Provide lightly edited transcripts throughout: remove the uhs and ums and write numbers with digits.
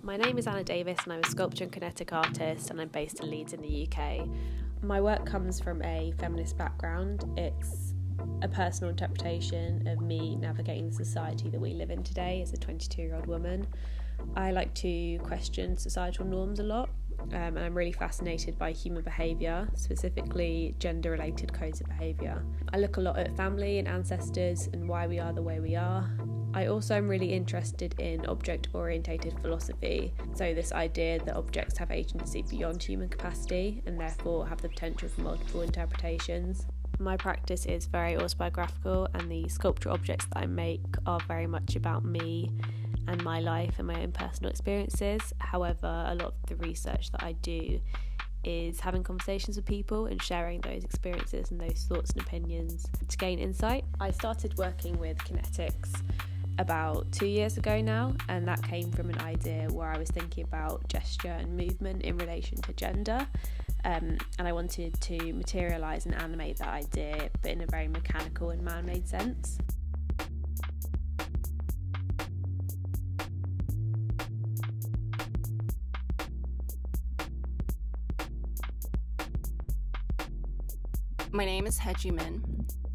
My name is Anna Davis and I'm a sculpture and kinetic artist and I'm based in Leeds in the UK. My work comes from a feminist background. It's a personal interpretation of me navigating the society that we live in today as a 22-year-old woman. I like to question societal norms a lot, and I'm really fascinated by human behaviour, specifically gender-related codes of behaviour. I look a lot at family and ancestors and why we are the way we are. I also am really interested in object-orientated philosophy, so this idea that objects have agency beyond human capacity and therefore have the potential for multiple interpretations. My practice is very autobiographical and the sculptural objects that I make are very much about me and my life and my own personal experiences. However, a lot of the research that I do is having conversations with people and sharing those experiences and those thoughts and opinions to gain insight. I started working with kinetics about 2 years ago now, and that came from an idea where I was thinking about gesture and movement in relation to gender, and I wanted to materialise and animate that idea but in a very mechanical and man-made sense. My name is HAEJI,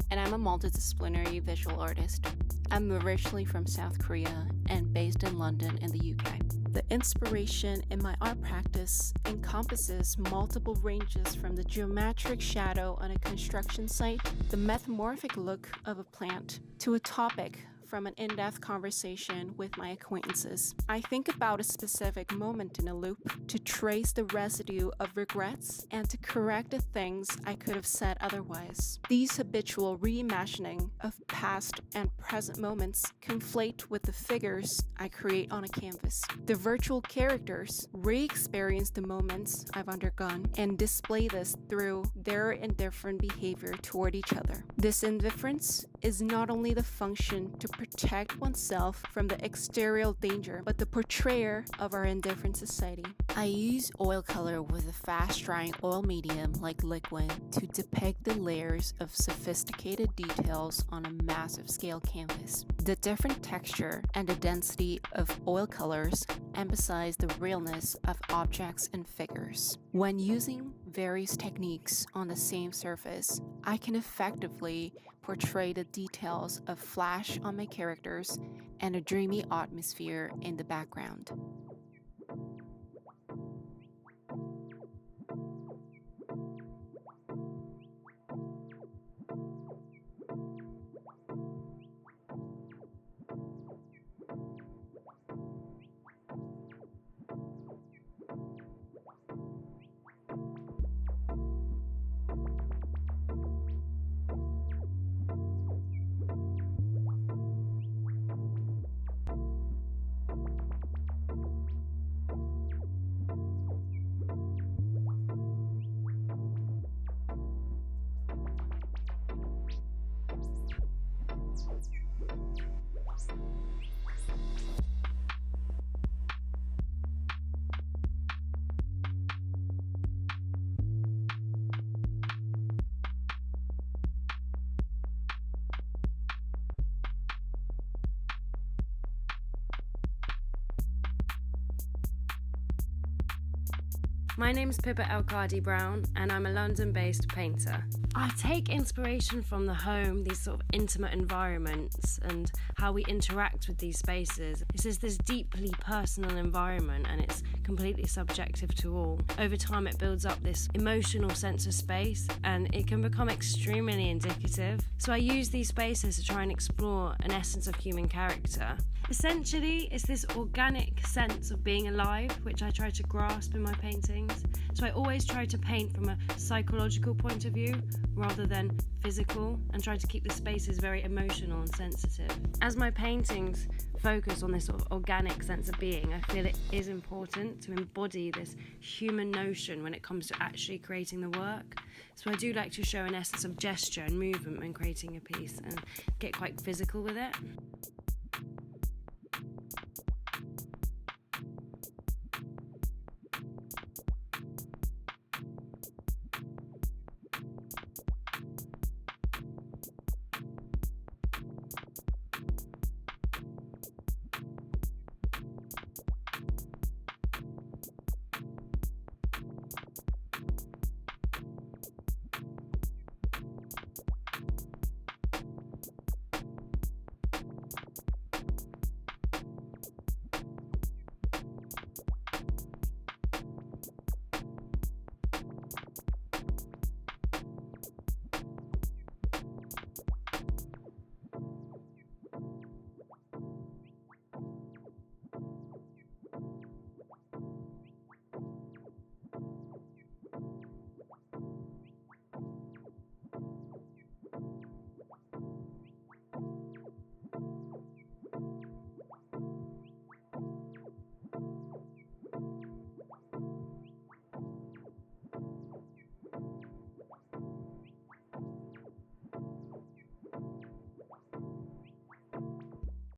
and I'm a multidisciplinary visual artist. I'm originally from South Korea and based in London in the UK. The inspiration in my art practice encompasses multiple ranges from the geometric shadow on a construction site, the metamorphic look of a plant, to a topic from an in-depth conversation with my acquaintances. I think about a specific moment in a loop to trace the residue of regrets and to correct the things I could have said otherwise. These habitual reimagining of past and present moments conflate with the figures I create on a canvas. The virtual characters re-experience the moments I've undergone and display this through their indifferent behavior toward each other. This indifference is not only the function to protect oneself from the exterior danger, but the portrayer of our indifferent society. I use oil color with a fast-drying oil medium like liquid to depict the layers of sophisticated details on a massive scale canvas. The different texture and the density of oil colors emphasize the realness of objects and figures. When using various techniques on the same surface, I can effectively portray the details of flash on my characters and a dreamy atmosphere in the background. My name is PIPPA EL-KHADI Brown and I'm a London-based painter. I take inspiration from the home, these sort of intimate environments and how we interact with these spaces. This is this deeply personal environment and it's completely subjective to all. Over time it builds up this emotional sense of space and it can become extremely indicative. So I use these spaces to try and explore an essence of human character. Essentially, it's this organic sense of being alive, which I try to grasp in my paintings. So I always try to paint from a psychological point of view rather than physical and try to keep the spaces very emotional and sensitive. As my paintings focus on this sort of organic sense of being, I feel it is important to embody this human notion when it comes to actually creating the work. So I do like to show an essence of gesture and movement when creating a piece and get quite physical with it.